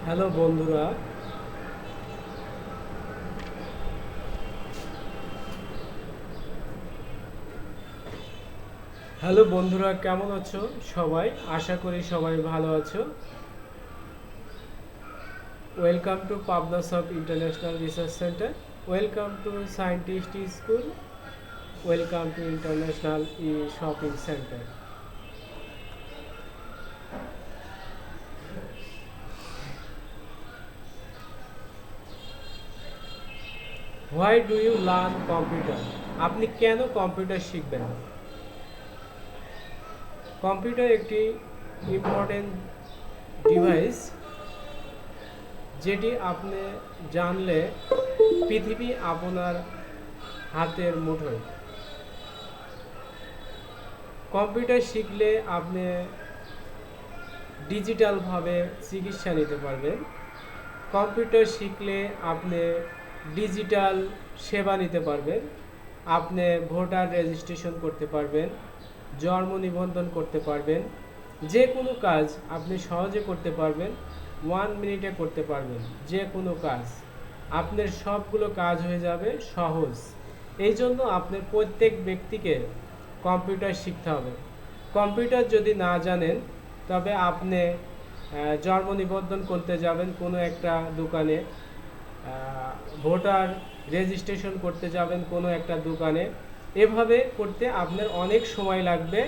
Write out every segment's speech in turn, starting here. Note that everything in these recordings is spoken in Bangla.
হ্যালো বন্ধুরা, কেমন আছো সবাই? আশা করি সবাই ভালো আছো। Welcome to Pabnasoft international research center, welcome to scientist school, welcome to international e shopping center. Why do you learn computer? আপনি কেন কম্পিউটার শিখবেন? কম্পিউটার একটি ইম্পর্টেন্ট ডিভাইস যেটি আপনি জানলে পৃথিবী আপনার হাতের মুঠোয়। কম্পিউটার শিখলে আপনি ডিজিটালভাবে চিকিৎসা নিতে পারবেন। কম্পিউটার শিখলে আপনি ডিজিটাল সেবা নিতে পারবেন। আপনি ভোটার রেজিস্ট্রেশন করতে পারবেন, জন্ম নিবন্ধন করতে পারবেন, যে কোনো কাজ আপনি সহজে করতে পারবেন, 1 মিনিটে করতে পারবেন। যে কোনো কাজ আপনার সবগুলো কাজ হয়ে যাবে সহজ। এই জন্য আপনার প্রত্যেক ব্যক্তিকে কম্পিউটার শিখতে হবে। কম্পিউটার যদি না জানেন তবে আপনি জন্ম নিবন্ধন করতে যাবেন কোনো একটা দোকানে, ভোটার রেজিস্ট্রেশন করতে যাবেন কোনো একটা দোকানে, এভাবে করতে আপনার অনেক সময় লাগবে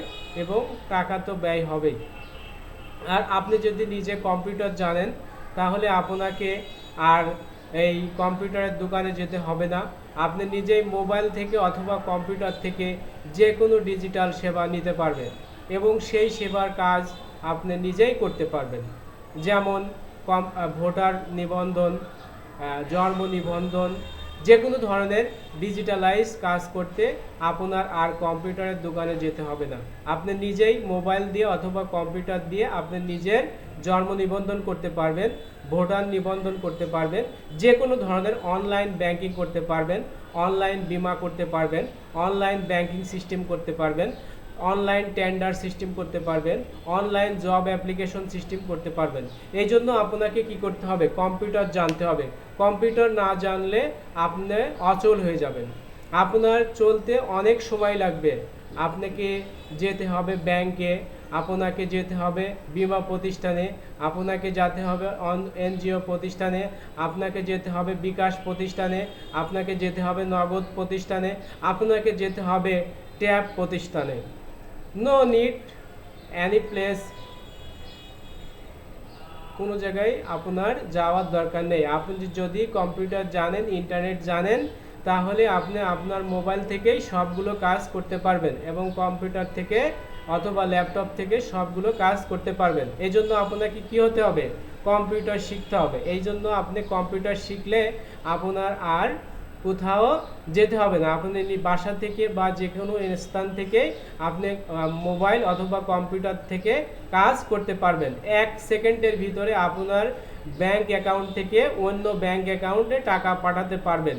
এবং টাকা তো ব্যয় হবেই। আর আপনি যদি নিজে কম্পিউটার জানেন তাহলে আপনাকে আর এই কম্পিউটারের দোকানে যেতে হবে না। আপনি নিজেই মোবাইল থেকে অথবা কম্পিউটার থেকে যে কোনো ডিজিটাল সেবা নিতে পারবেন এবং সেই সেবার কাজ আপনি নিজেই করতে পারবেন। যেমন ভোটার নিবন্ধন, জন্ম নিবন্ধন, যে কোনো ধরনের ডিজিটালাইজ কাজ করতে আপনার আর কম্পিউটারের দোকানে যেতে হবে না। আপনি নিজেই মোবাইল দিয়ে অথবা কম্পিউটার দিয়ে আপনি নিজের জন্ম নিবন্ধন করতে পারবেন, ভোটার নিবন্ধন করতে পারবেন, যে কোনো ধরনের অনলাইন ব্যাংকিং করতে পারবেন, অনলাইন বীমা করতে পারবেন, অনলাইন ব্যাংকিং সিস্টেম করতে পারবেন, অনলাইন টেন্ডার সিস্টেম করতে পারবেন, অনলাইন জব অ্যাপ্লিকেশন সিস্টেম করতে পারবেন। এই জন্য আপনাকে কি করতে হবে? কম্পিউটার জানতে হবে। কম্পিউটার না জানলে আপনি অচল হয়ে যাবেন, আপনার চলতে অনেক সময় লাগবে। আপনাকে যেতে হবে ব্যাংকে, আপনাকে যেতে হবে বীমা প্রতিষ্ঠানে, আপনাকে যেতে হবে এনজিও প্রতিষ্ঠানে, আপনাকে যেতে হবে বিকাশ প্রতিষ্ঠানে, আপনাকে যেতে হবে নগদ প্রতিষ্ঠানে, আপনাকে যেতে হবে ট্যাব প্রতিষ্ঠানে। নো নিড এনি প্লেস, কোনো জায়গায় আপনার যাওয়ার দরকার নেই। আপনি যদি কম্পিউটার জানেন, ইন্টারনেট জানেন, তাহলে আপনি আপনার মোবাইল থেকেই সবগুলো কাজ করতে পারবেন এবং কম্পিউটার থেকে অথবা ল্যাপটপ থেকে সবগুলো কাজ করতে পারবেন। এই জন্য আপনাকে কি হতে হবে? কম্পিউটার শিখতে হবে। এই জন্য আপনি কম্পিউটার শিখলে আপনার আর কোথাও যেতে হবে না। আপনি বাসা থেকে বা যে কোনো স্থান থেকে আপনি মোবাইল অথবা কম্পিউটার থেকে কাজ করতে পারবেন। 1 সেকেন্ডের ভিতরে আপনার ব্যাংক অ্যাকাউন্ট থেকে অন্য ব্যাংক অ্যাকাউন্টে টাকা পাঠাতে পারবেন,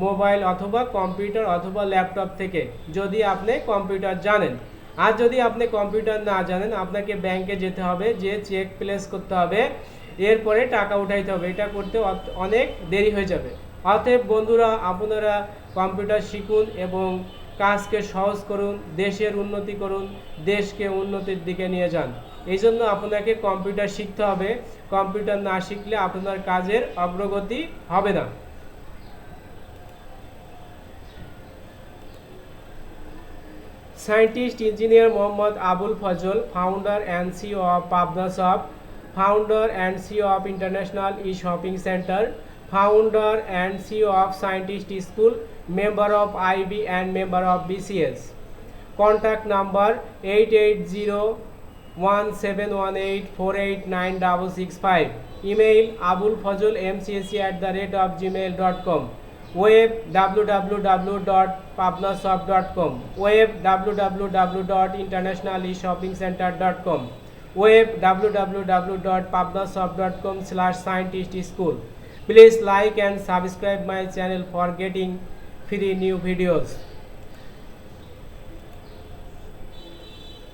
মোবাইল অথবা কম্পিউটার অথবা ল্যাপটপ থেকে, যদি আপনি কম্পিউটার জানেন। আর যদি আপনি কম্পিউটার না জানেন, আপনাকে ব্যাংকে যেতে হবে, যে চেক প্লেস করতে হবে, এরপরে টাকা উঠাইতে হবে। এটা করতে অনেক দেরি হয়ে যাবে। অতএব বন্ধুরা, আপনারা কম্পিউটার শিখুন এবং কাজকে সহজ করুন, দেশের উন্নতি করুন, দেশকে উন্নতির দিকে নিয়ে যান। এই জন্য আপনাকে কম্পিউটার শিখতে হবে। কম্পিউটার না শিখলে আপনার কাজের অগ্রগতি হবে না। Scientist Engineer Mohammad Abul Fazal, founder and CEO of Pabnasoft, founder and CEO of International E-Shopping Center, founder and CEO of Scientist School, member of IB and member of BCS. Contact number 880171848965. Email abulfazalmcsc@gmail.com. Web www.pabnasoft.com. Web www.internationaleshoppingcenter.com. Web www.pabnasoft.com/scientistschool. Please like and subscribe my channel for getting free new videos.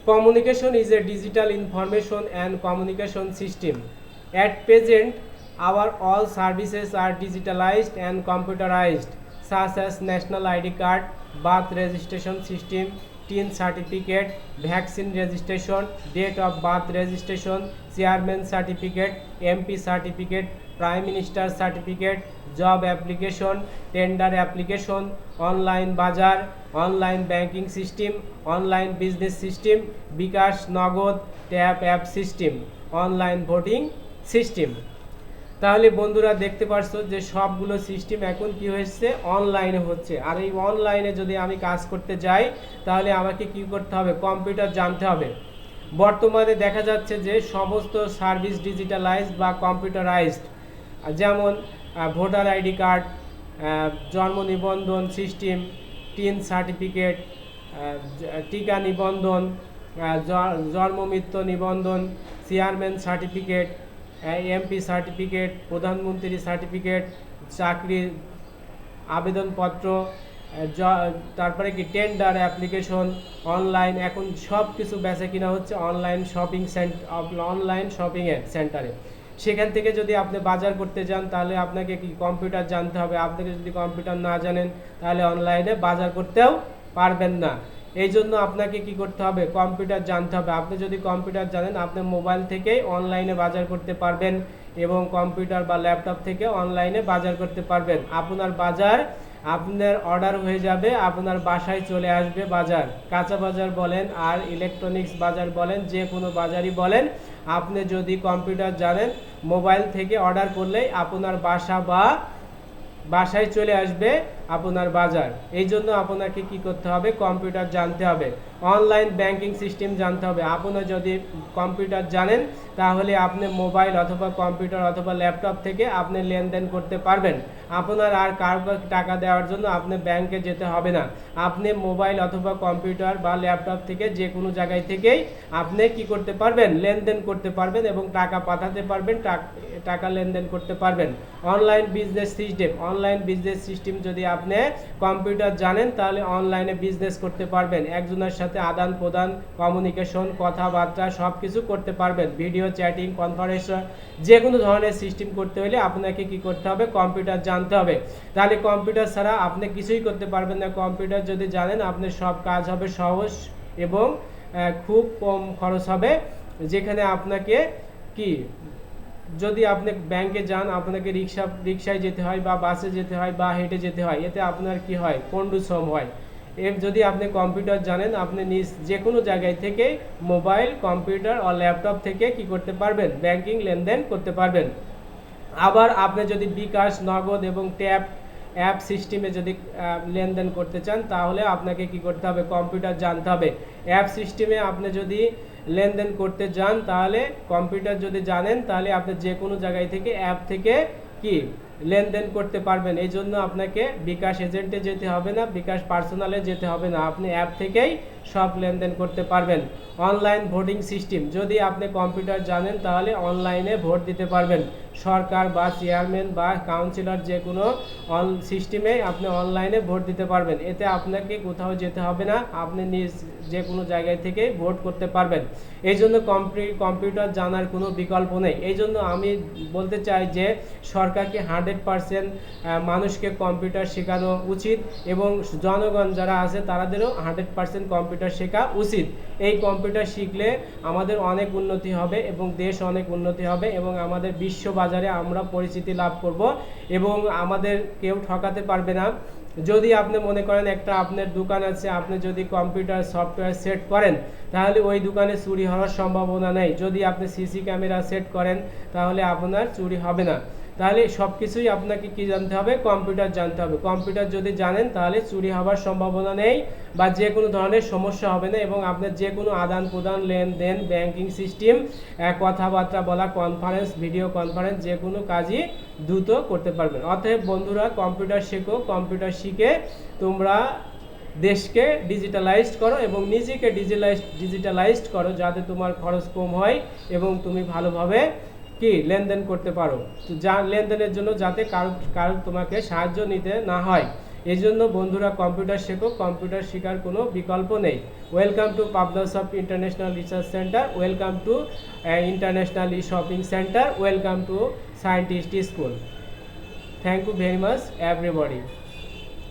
Communication is a digital information and communication system. At present, Our all services are digitalized and computerized, such as national ID card, birth registration system, teen certificate, vaccine registration, date of birth registration, chairman certificate, MP certificate, prime minister certificate, job application, tender application, online bazar, online banking system, online business system, Bkash nagat tap app system, online voting system। তাহলে বন্ধুরা দেখতে পারছো যে সবগুলো সিস্টেম এখন কি হয়েছে, অনলাইনে হচ্ছে। আর এই অনলাইনে যদি আমি কাজ করতে যাই তাহলে আমাকে কি করতে হবে, কম্পিউটার জানতে হবে। বর্তমানে দেখা যাচ্ছে যে সমস্ত সার্ভিস ডিজিটালাইজড বা কম্পিউটারাইজড, যেমন ভোটার আইডি কার্ড, জন্ম নিবন্ধন সিস্টেম, টিন সার্টিফিকেট, টিকা নিবন্ধন, জন্ম মৃত্যু নিবন্ধন, চেয়ারম্যান সার্টিফিকেট, এমপি সার্টিফিকেট, প্রধানমন্ত্রী সার্টিফিকেট, চাকরির আবেদনপত্র, তারপরে কি টেন্ডার অ্যাপ্লিকেশন, অনলাইন এখন সব কিছু বেচা কিনা হচ্ছে অনলাইন শপিং সেন্টারে। সেখান থেকে যদি আপনি বাজার করতে যান তাহলে আপনাকে কি কম্পিউটার জানতে হবে। আপনাকে যদি কম্পিউটার না জানেন তাহলে অনলাইনে বাজার করতেও পারবেন না। এই জন্য আপনাকে কি করতে হবে, কম্পিউটার জানতে হবে। আপনি যদি কম্পিউটার জানেন আপনি মোবাইল থেকেই অনলাইনে বাজার করতে পারবেন এবং কম্পিউটার বা ল্যাপটপ থেকে অনলাইনে বাজার করতে পারবেন। আপনার বাজার আপনার অর্ডার হয়ে যাবে, আপনার বাসায় চলে আসবে বাজার। কাঁচা বাজার বলেন আর ইলেকট্রনিক্স বাজার বলেন, যে কোনো বাজারই বলেন, আপনি যদি কম্পিউটার জানেন মোবাইল থেকে অর্ডার করলেই আপনার বাসায় চলে আসবে আপনার বাজার। এই জন্য আপনাকে কি করতে হবে, কম্পিউটার জানতে হবে। অনলাইন ব্যাংকিং সিস্টেম জানতে হবে। আপনারা যদি কম্পিউটার জানেন তাহলে আপনি মোবাইল অথবা কম্পিউটার অথবা ল্যাপটপ থেকে আপনি লেনদেন করতে পারবেন। আপনার আর কারো টাকা দেওয়ার জন্য আপনি ব্যাংকে যেতে হবে না। আপনি মোবাইল অথবা কম্পিউটার বা ল্যাপটপ থেকে যে কোনো জায়গায় থেকেই আপনি কি করতে পারবেন, লেনদেন করতে পারবেন এবং টাকা পাঠাতে পারবেন, টাকা লেনদেন করতে পারবেন। অনলাইন বিজনেস সিস্টেম যদি আপনি কম্পিউটার জানেন তাহলে অনলাইনে বিজনেস করতে পারবেন। একজনের সাথে আদান প্রদান, কমিউনিকেশন, কথাবার্তা সব কিছু করতে পারবেন। ভিডিও চ্যাটিং, কনফারেন্স, যে কোনো ধরনের সিস্টেম করতে হলে আপনাকে কি করতে হবে, কম্পিউটার জানতে হবে। তাহলে কম্পিউটার ছাড়া আপনি কিছুই করতে পারবেন না। কম্পিউটার যদি জানেন আপনার সব কাজ হবে সহজ এবং খুব কম খরচ হবে। যেখানে আপনাকে কি, যদি আপনি ব্যাংকে যান আপনাকে রিক্সায় যেতে হয় বা বাসে যেতে হয় বা হেঁটে যেতে হয়, এতে আপনার কি হয়, কন্ডুসম হয়। যদি আপনি কম্পিউটার জানেন আপনি যে কোনো জায়গায় থেকে মোবাইল, কম্পিউটার ও ল্যাপটপ থেকে কি করতে পারবেন, ব্যাংকিং লেনদেন করতে পারবেন। আবার আপনি যদি বিকাশ, নগদ এবং ট্যাপ অ্যাপ সিস্টেমে যদি লেনদেন করতে চান তাহলে আপনাকে কি করতে হবে, কম্পিউটার জানতে হবে। অ্যাপ সিস্টেমে আপনি যদি লেনদেন করতে যান তাহলে কম্পিউটার যদি জানেন তাহলে আপনি যে কোনো জায়গায় থেকে অ্যাপ থেকে কি লেনদেন করতে পারবেন। এই জন্য আপনাকে বিকাশ এজেন্টে যেতে হবে না, বিকাশ পার্সোনালে যেতে হবে না, আপনি অ্যাপ থেকেই সব লেনদেন করতে পারবেন। অনলাইন ভোটিং সিস্টেম, যদি আপনি কম্পিউটার জানেন তাহলে অনলাইনে ভোট দিতে পারবেন। সরকার বা চেয়ারম্যান বা কাউন্সিলর যে কোনো সিস্টেমে আপনি অনলাইনে ভোট দিতে পারবেন। এতে আপনাকে কোথাও যেতে হবে না, আপনি যে কোনো জায়গায় থেকে ভোট করতে পারবেন। এই জন্য কম্পিউটার জানার কোনো বিকল্প নেই। এই জন্য আমি বলতে চাই যে সরকারকে 100% মানুষকে কম্পিউটার শেখানো উচিত এবং জনগণ যারা আছে তাদেরও 100% কম্পিউটার শেখা উচিত। এই কম্পিউটার শিখলে আমাদের অনেক উন্নতি হবে এবং দেশ অনেক উন্নতি হবে এবং আমাদের বিশ্ব বাজারে আমরা পরিচিতি লাভ করব এবং আমাদের কেউ ঠকাতে পারবে না। যদি আপনি মনে করেন একটা আপনার দোকান আছে, আপনি যদি কম্পিউটার সফটওয়্যার সেট করেন তাহলে ওই দোকানে চুরি হওয়ার সম্ভাবনা নেই। যদি আপনি সিসি ক্যামেরা সেট করেন তাহলে আপনার চুরি হবে না। তাহলে সব কিছুই আপনাকে কি জানতে হবে, কম্পিউটার জানতে হবে। কম্পিউটার যদি জানেন তাহলে চুরি হওয়ার সম্ভাবনা নেই বা যে কোনো ধরনের সমস্যা হবে না এবং আপনার যে কোনো আদান প্রদান, লেনদেন, ব্যাংকিং সিস্টেম, কথাবার্তা বলা, কনফারেন্স, ভিডিও কনফারেন্স, যে কোনো কাজই দ্রুত করতে পারবেন। অতএব বন্ধুরা কম্পিউটার শেখো, কম্পিউটার শিখে তোমরা দেশকে ডিজিটালাইজড করো এবং নিজেকে ডিজিটালাইজড করো যাতে তোমার খরচ কম হয় এবং তুমি ভালোভাবে কি লেনদেন করতে পারো। তো লেনদেনের জন্য যাতে কারো তোমাকে সাহায্য নিতে না হয়। এই জন্য বন্ধুরা কম্পিউটার শেখো, কম্পিউটার শেখার কোনো বিকল্প নেই। Welcome to Pabnasoft international research center, welcome to international e shopping center, welcome to scientist school. Thank you very much everybody.